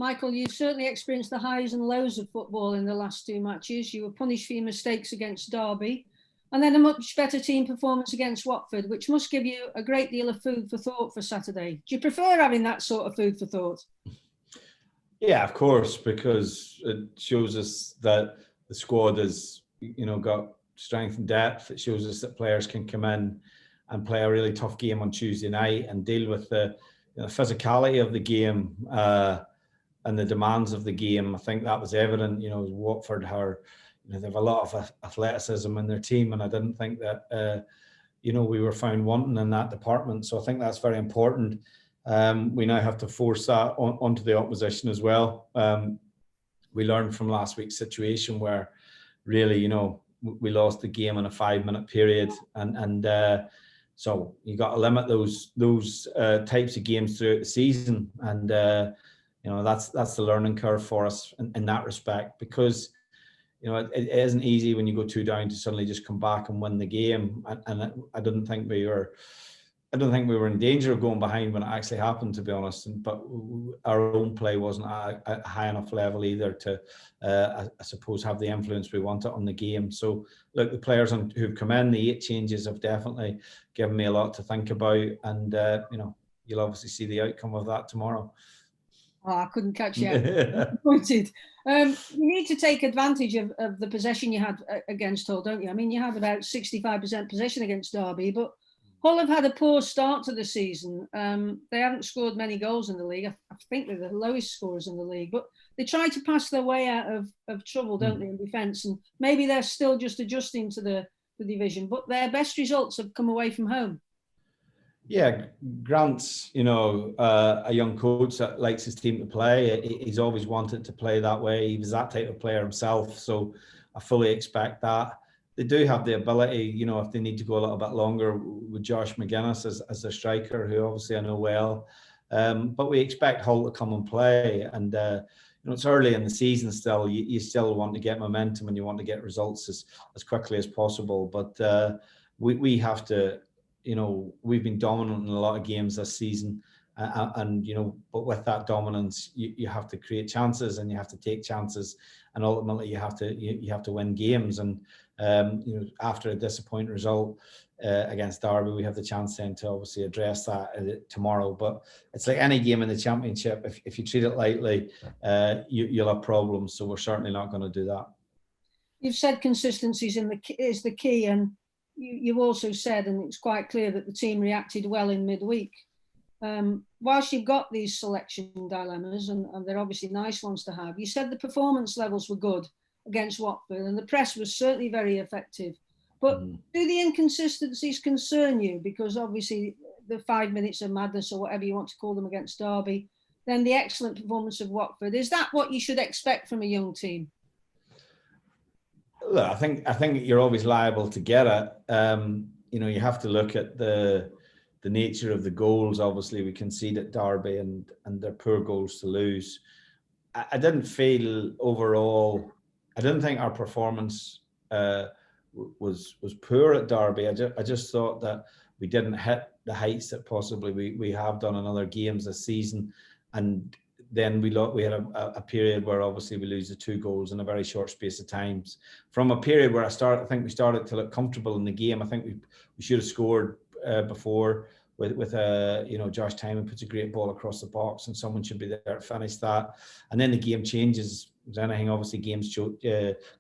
Michael, you've certainly experienced the highs and lows of football in the last 2 matches. You were punished for your mistakes against Derby, and then a much better team performance against Watford, which must give you a great deal of food for thought for Saturday. Do you prefer having that sort of food for thought? Yeah, of course, because it shows us that the squad has, got strength and depth. It shows us that players can come in and play a really tough game on Tuesday night and deal with the physicality of the game and the demands of the game. I think that was evident. Watford they have a lot of athleticism in their team, and I didn't think that we were found wanting in that department. So I think that's very important. We now have to force that onto the opposition as well. We learned from last week's situation where really, we lost the game in a 5-minute period, and so you got to limit those types of games throughout the season, and that's the learning curve for us in that respect, because it isn't easy when you go 2 down to suddenly just come back and win the game, and I don't think we were in danger of going behind when it actually happened, to be honest. But our own play wasn't at a high enough level either to, I suppose, have the influence we wanted on the game. So, look, the players who've come in, the 8 changes have definitely given me a lot to think about. And, you'll obviously see the outcome of that tomorrow. Oh, I couldn't catch you. Disappointed. You need to take advantage of the possession you had against Hull, don't you? I mean, you had about 65% possession against Derby, but Hull have had a poor start to the season. They haven't scored many goals in the league. I think they're the lowest scorers in the league, but they try to pass their way out of trouble, don't they, in defence? And maybe they're still just adjusting to the division, but their best results have come away from home. Yeah, Grant's, a young coach that likes his team to play. He's always wanted to play that way. He was that type of player himself, so I fully expect that. They do have the ability, if they need to go a little bit longer with Josh McGuinness as their striker, who obviously I know well. But we expect Hull to come and play. And, it's early in the season still. You still want to get momentum and you want to get results as quickly as possible. But we have to, we've been dominant in a lot of games this season. And but with that dominance, you have to create chances and you have to take chances, and ultimately you have to win games. And after a disappointing result against Derby, we have the chance then to obviously address that tomorrow. But it's like any game in the Championship. If you treat it lightly, you'll have problems. So we're certainly not going to do that. You've said consistency is the key, and you've also said, and it's quite clear, that the team reacted well in midweek. Whilst you've got these selection dilemmas, and they're obviously nice ones to have, you said the performance levels were good against Watford and the press was certainly very effective. But do the inconsistencies concern you? Because obviously the 5 minutes of madness, or whatever you want to call them, against Derby, then the excellent performance of Watford, is that what you should expect from a young team? Look, I think you're always liable to get it. You have to look at the nature of the goals. Obviously, we conceded at Derby and they're poor goals to lose. I didn't feel overall, I didn't think our performance was poor at Derby. I just thought that we didn't hit the heights that possibly we have done in other games this season. And then we had a period where obviously we lose the 2 goals in a very short space of times. From a period where I think we started to look comfortable in the game. I think we should have scored before with Josh Timon puts a great ball across the box and someone should be there to finish that. And then the game changes. If there's anything, obviously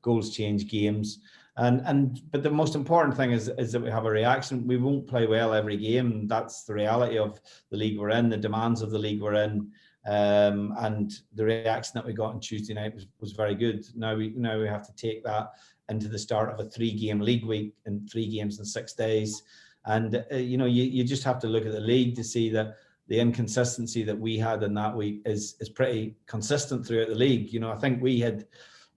goals change games. But the most important thing is that we have a reaction. We won't play well every game. That's the reality of the league we're in, the demands of the league we're in. And the reaction that we got on Tuesday night was very good. Now we have to take that into the start of a 3-game league week and 3 games in 6 days. And you just have to look at the league to see that the inconsistency that we had in that week is pretty consistent throughout the league. I think we had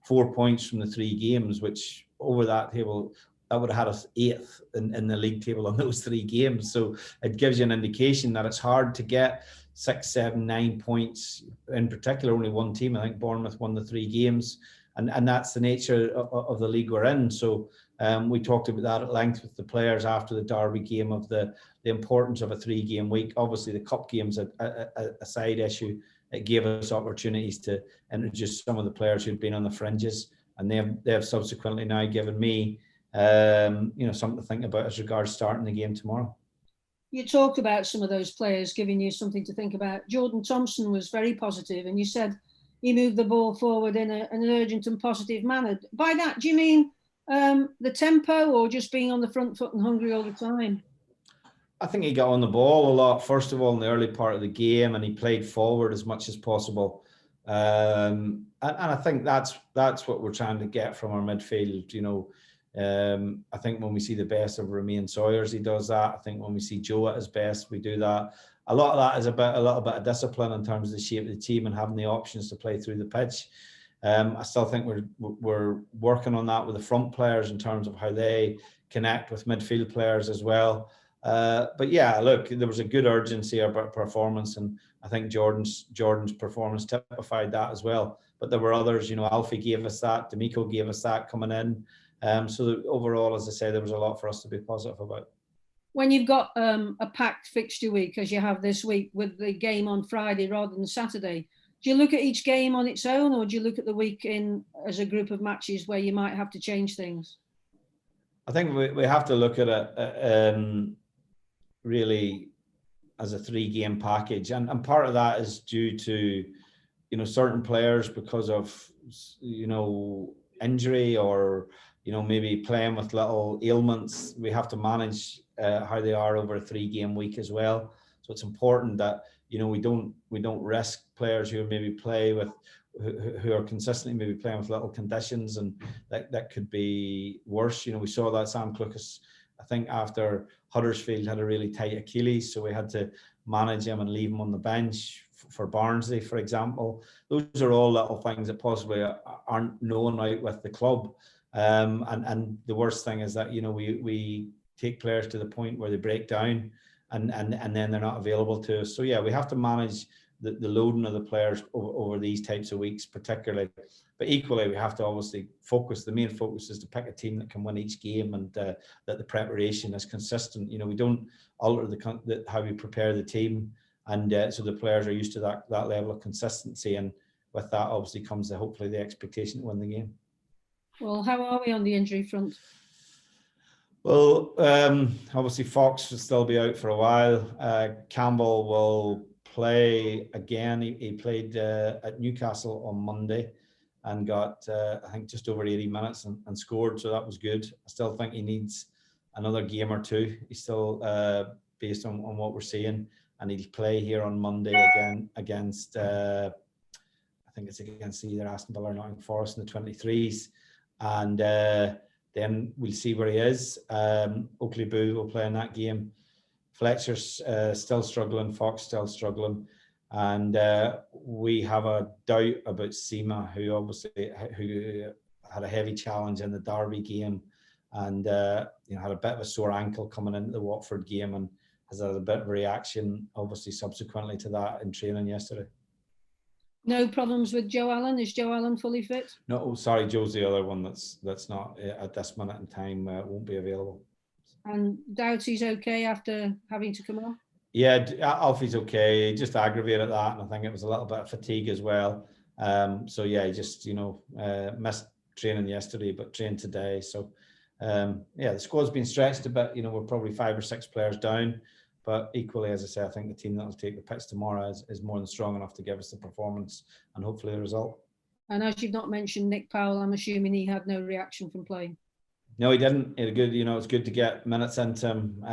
4 points from the 3 games, which over that table, that would have had us 8th in the league table on those 3 games. So it gives you an indication that it's hard to get 6, 7, 9 points. In particular, only one team, I think Bournemouth, won the 3 games. And that's the nature of the league we're in. So we talked about that at length with the players after the Derby game, of the importance of a 3-game week. Obviously, the cup game's a side issue it gave us opportunities to introduce some of the players who'd been on the fringes, and they have subsequently now given me something to think about as regards starting the game tomorrow. You talked about some of those players giving you something to think about. Jordan Thompson was very positive, and you said he moved the ball forward in an urgent and positive manner. By that, do you mean the tempo, or just being on the front foot and hungry all the time? I think he got on the ball a lot, first of all, in the early part of the game, and he played forward as much as possible. And I think that's what we're trying to get from our midfield. I think when we see the best of Romain Sawyers, he does that. I think when we see Joe at his best, we do that. A lot of that is about a little bit of discipline in terms of the shape of the team and having the options to play through the pitch. I still think we're working on that with the front players in terms of how they connect with midfield players as well. But yeah, look, there was a good urgency about performance, and I think Jordan's performance typified that as well. But there were others, Alfie gave us that, D'Amico gave us that coming in. So overall, as I say, there was a lot for us to be positive about. When you've got a packed fixture week, as you have this week, with the game on Friday rather than Saturday, do you look at each game on its own, or do you look at the week as a group of matches where you might have to change things? I think we have to look at it really as a 3-game package, and part of that is due to certain players because of injury, or maybe playing with little ailments. We have to manage how they are over a 3-game week as well. So it's important that we don't risk players who maybe play with who are consistently maybe playing with little conditions, and that could be worse. We saw that Sam Clucas, I think, after Huddersfield had a really tight Achilles, so we had to manage him and leave him on the bench for Barnsley, for example. Those are all little things that possibly aren't known out with the club. And the worst thing is that we take players to the point where they break down, and then they're not available to us. So yeah, we have to manage the loading of the players over these types of weeks particularly. But equally, we have to obviously focus. The main focus is to pick a team that can win each game, and that the preparation is consistent. We don't alter how we prepare the team, and so the players are used to that level of consistency. And with that, obviously, comes hopefully the expectation to win the game. Well, how are we on the injury front? Well, obviously Fox will still be out for a while. Campbell will play again. He played at Newcastle on Monday and got, I think, just over 80 minutes and scored, so that was good. I still think he needs another game or two. He's still, based on what we're seeing, and he'll play here on Monday again against, I think it's against either Aston Villa or Nottingham Forest in the 23s. And then we'll see where he is. Oakley Boo will play in that game. Fletcher's still struggling, Fox still struggling, and we have a doubt about Sima, who had a heavy challenge in the Derby game, and had a bit of a sore ankle coming into the Watford game, and has had a bit of a reaction, obviously, subsequently to that in training yesterday. No problems with Joe Allen? Is Joe Allen fully fit? No, sorry, Joe's the other one that's not at this minute in time, won't be available. And Doughty's okay after having to come on? Yeah, Alfie's okay. He just aggravated that, and I think it was a little bit of fatigue as well. So yeah, he just missed training yesterday, but trained today. So the squad's been stretched a bit. We're probably 5 or 6 players down, but equally, as I say, I think the team that will take the pitch tomorrow is more than strong enough to give us the performance and hopefully a result. And as you've not mentioned Nick Powell, I'm assuming he had no reaction from playing. No, he didn't. It good, it's good to get minutes into him.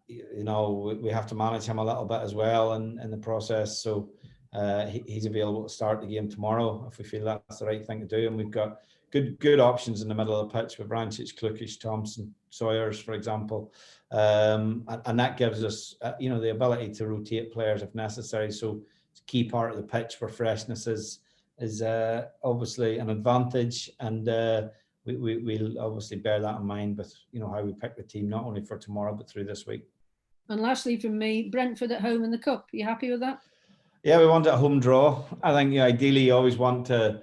We have to manage him a little bit as well in the process. So he's available to start the game tomorrow if we feel that's the right thing to do. And we've got good options in the middle of the pitch with Vrancic, Clucas, Thompson, Sawyers, for example. And that gives us, the ability to rotate players if necessary. So it's a key part of the pitch where freshness is obviously an advantage. And we'll obviously bear that in mind with how we pick the team, not only for tomorrow but through this week. And lastly from me, Brentford at home in the Cup. Are you happy with that? Yeah, we want a home draw. I think ideally you always want to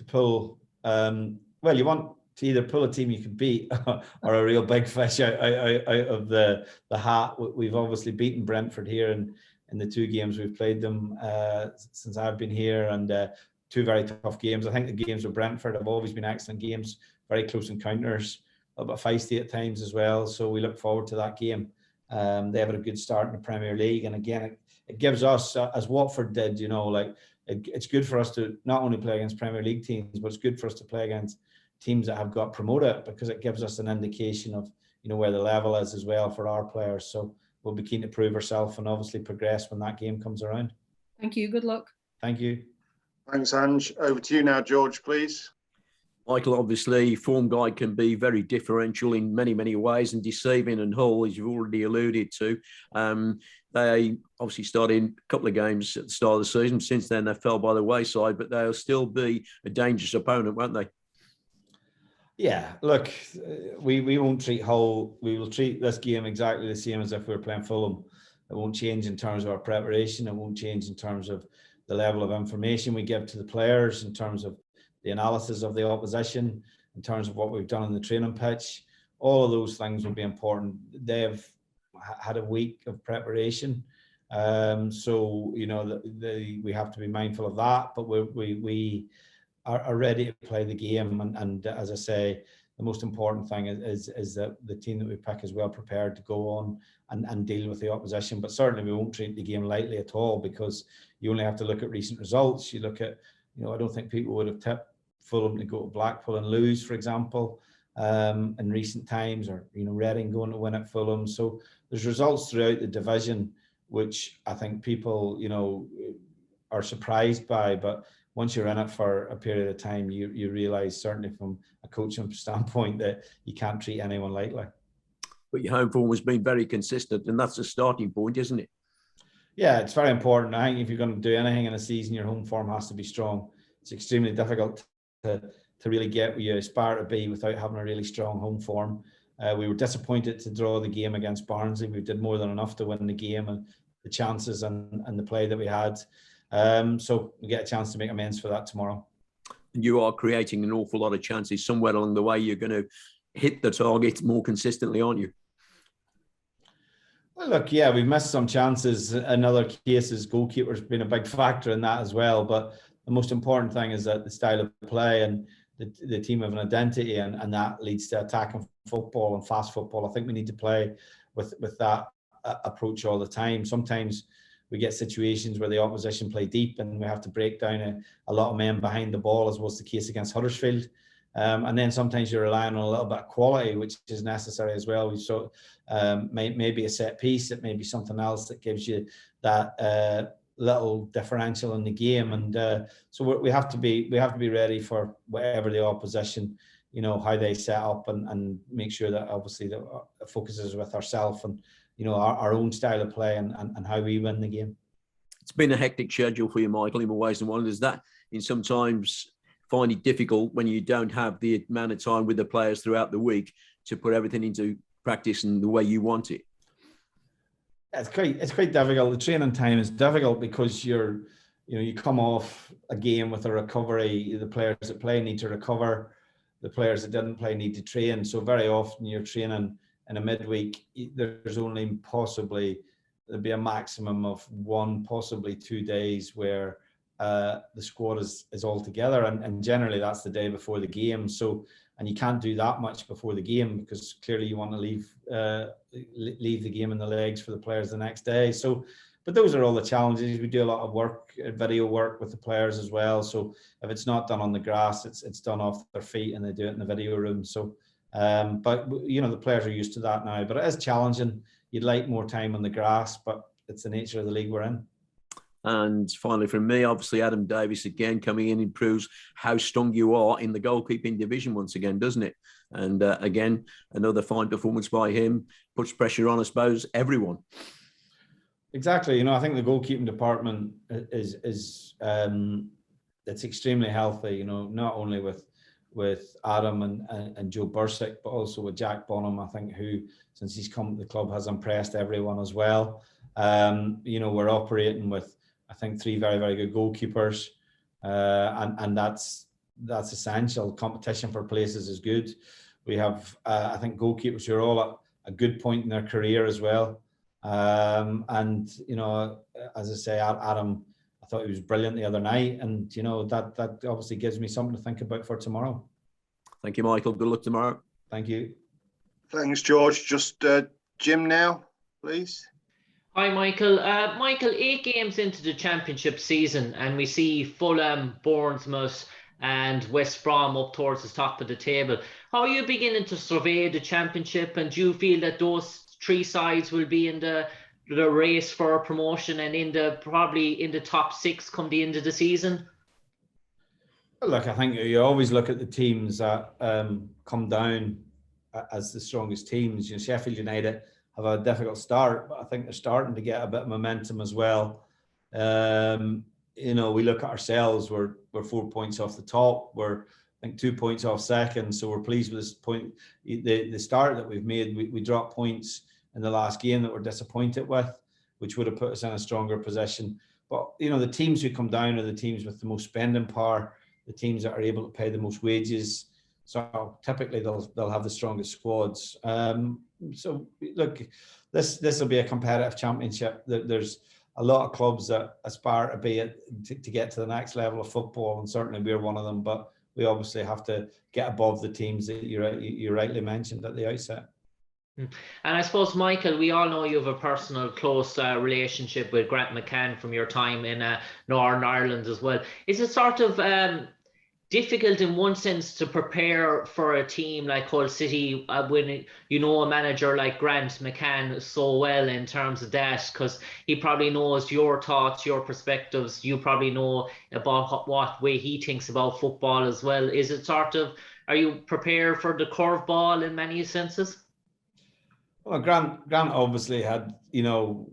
pull. You want to either pull a team you can beat or a real big fish out of the hat. We've obviously beaten Brentford here in the 2 games we've played them since I've been here, and 2 very tough games. I think the games with Brentford have always been excellent games, very close encounters, a little bit feisty at times as well. So we look forward to that game. They have a good start in the Premier League, and again, it gives us, as Watford did, you know, like it's good for us to not only play against Premier League teams, but it's good for us to play against teams that have got promoted, because it gives us an indication of, you know, where the level is as well for our players. So we'll be keen to prove ourselves and obviously progress when that game comes around. Thank you. Good luck. Thank you. Thanks, Ange. Over to you now, George, please. Michael, obviously, form guide can be very differential in many, many ways, and deceiving. And Hull, as you've already alluded to, they obviously started a couple of games at the start of the season. Since then, they fell by the wayside, but they'll still be a dangerous opponent, won't they? Yeah, look, we won't treat Hull. We will treat this game exactly the same as if we were playing Fulham. It won't change in terms of our preparation. It won't change in terms of the level of information we give to the players, in terms of the analysis of the opposition, in terms of what we've done on the training pitch. All of those things will be important. They've had a week of preparation, so you know we have to be mindful of that. But we are ready to play the game, and as I say, the most important thing is that the team that we pick is well prepared to go on and deal with the opposition. But certainly we won't treat the game lightly at all, because you only have to look at recent results. You look at, you know, I don't think people would have tipped Fulham to go to Blackpool and lose, for example, in recent times, or, you know, Reading going to win at Fulham. So there's results throughout the division which I think people, you know, are surprised by, but once you're in it for a period of time, you realise, certainly from a coaching standpoint, that you can't treat anyone lightly. But your home form has been very consistent, and that's a starting point, isn't it? Yeah, it's very important. I think if you're going to do anything in a season, your home form has to be strong. It's extremely difficult to really get where you aspire to be without having a really strong home form. We were disappointed to draw the game against Barnsley. We did more than enough to win the game, and the chances and the play that we had. So we get a chance to make amends for that tomorrow. You are creating an awful lot of chances. Somewhere along the way, you're going to hit the target more consistently, aren't you? Well, look, yeah, we've missed some chances. In other cases, goalkeeper's been a big factor in that as well. But the most important thing is that the style of play and the team have an identity, and that leads to attacking football and fast football. I think we need to play with that approach all the time. Sometimes we get situations where the opposition play deep and we have to break down a lot of men behind the ball, as was the case against Huddersfield. And then sometimes you're relying on a little bit of quality, which is necessary as well. So maybe a set piece, it may be something else that gives you that little differential in the game. And so we have to be ready for whatever the opposition, you know, how they set up, and make sure that obviously the focus is with ourselves and, you know, our own style of play and how we win the game. It's been a hectic schedule for you, Michael, in more ways than one. Does that in sometimes find it difficult when you don't have the amount of time with the players throughout the week to put everything into practice in the way you want it? It's quite difficult. The training time is difficult because you come off a game with a recovery. The players that play need to recover. The players that didn't play need to train. So very often you're training in a midweek. There's only there'll be a maximum of 1, possibly 2 days where the squad is all together, and generally that's the day before the game. So, and you can't do that much before the game, because clearly you want to leave the game in the legs for the players the next day. So, but those are all the challenges. We do a lot of work, video work with the players as well. So if it's not done on the grass, it's done off their feet, and they do it in the video room. So, but you know, the players are used to that now. But it is challenging. You'd like more time on the grass, but it's the nature of the league we're in. And finally, from me, obviously, Adam Davies again coming in improves how strong you are in the goalkeeping division once again, doesn't it? And again, another fine performance by him, puts pressure on, I suppose, everyone. Exactly. You know, I think the goalkeeping department is it's extremely healthy. You know, not only with Adam and Joe Bursick, but also with Jack Bonham, I think, who, since he's come to the club, has impressed everyone as well. You know, we're operating with, I think, 3 very, very good goalkeepers, and that's essential. Competition for places is good. We have, I think, goalkeepers who are all at a good point in their career as well. And, you know, as I say, Adam, I thought he was brilliant the other night. And, you know, that obviously gives me something to think about for tomorrow. Thank you, Michael. Good luck tomorrow. Thank you. Thanks, George. Just Jim now, please. Hi, Michael. Michael, 8 games into the championship season, and we see Fulham, Bournemouth, and West Brom up towards the top of the table. How are you beginning to survey the championship, and do you feel that those 3 sides will be in the race for promotion and probably in the top 6 come the end of the season? Look, I think you always look at the teams that come down as the strongest teams. You know, Sheffield United have a difficult start, but I think they're starting to get a bit of momentum as well. You know, we look at ourselves, we're 4 points off the top. We're, I think, 2 points off second. So we're pleased with this point. The start that we've made, we dropped points in the last game that we're disappointed with, which would have put us in a stronger position. But, you know, the teams who come down are the teams with the most spending power, the teams that are able to pay the most wages. So typically they'll have the strongest squads. So look, this will be a competitive championship. There's a lot of clubs that aspire to get to the next level of football, and certainly we're one of them. But we obviously have to get above the teams that you rightly mentioned at the outset. And I suppose, Michael, we all know you have a personal, close relationship with Grant McCann from your time in Northern Ireland as well. Is it sort of difficult in one sense to prepare for a team like Hull City when you know a manager like Grant McCann so well in terms of that, because he probably knows your thoughts, your perspectives, you probably know about what way he thinks about football as well. Is it sort of, are you prepared for the curveball in many senses? Well, Grant obviously had, you know,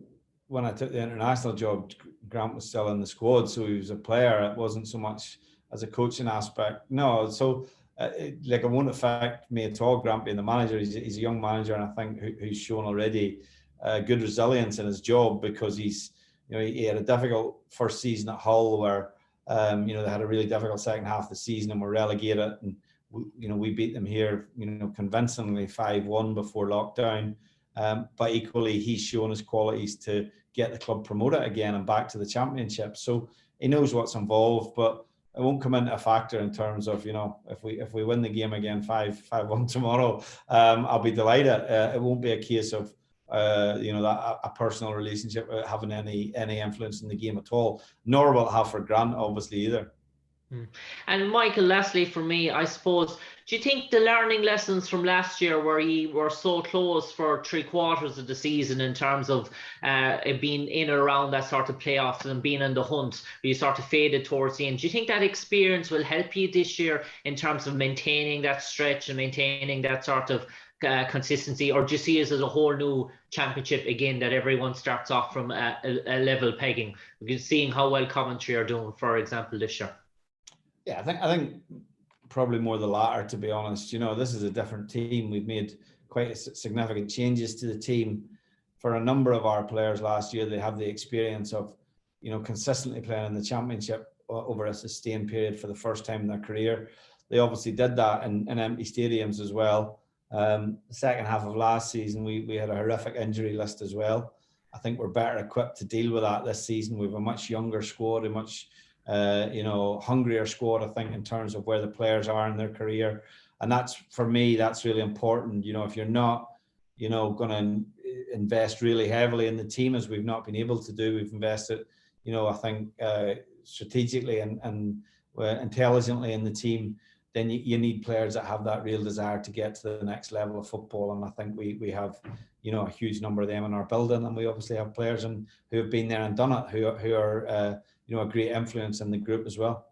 when I took the international job, Grant was still in the squad, so he was a player. It wasn't so much as a coaching aspect. No, so like it won't affect me at all, Grant being the manager. He's a young manager, and I think who's shown already good resilience in his job, because he's, you know, he had a difficult first season at Hull where, you know, they had a really difficult second half of the season and were relegated. And, we beat them here, you know, convincingly 5-1 before lockdown. But equally, he's shown his qualities to get the club promoted again and back to the championship. So he knows what's involved, but it won't come into a factor in terms of, you know, if we win the game again 5-1 tomorrow, I'll be delighted. It won't be a case of you know, that a personal relationship having any influence in the game at all, nor will it have for Grant obviously either. And Michael, lastly for me, I suppose, do you think the learning lessons from last year, where you were so close for 3/4 of the season in terms of it being in and around that sort of playoffs and being in the hunt, you sort of faded towards the end, do you think that experience will help you this year in terms of maintaining that stretch and maintaining that sort of consistency, or do you see it as a whole new championship again, that everyone starts off from a level pegging, because seeing how well Coventry are doing, for example, this year? Yeah, I think probably more the latter, to be honest. You know, this is a different team. We've made quite significant changes to the team. For a number of our players last year, they have the experience of, you know, consistently playing in the championship over a sustained period for the first time in their career. They obviously did that in empty stadiums as well. The second half of last season, we had a horrific injury list as well. I think we're better equipped to deal with that this season. We have a much younger squad, a much you know, hungrier squad, I think, in terms of where the players are in their career. And that's, for me, that's really important. You know, if you're not, you know, going to invest really heavily in the team, as we've not been able to do, we've invested, you know, I think strategically and intelligently in the team, then you need players that have that real desire to get to the next level of football. And I think we have, you know, a huge number of them in our building, and we obviously have players who have been there and done it, who are you know, a great influence in the group as well.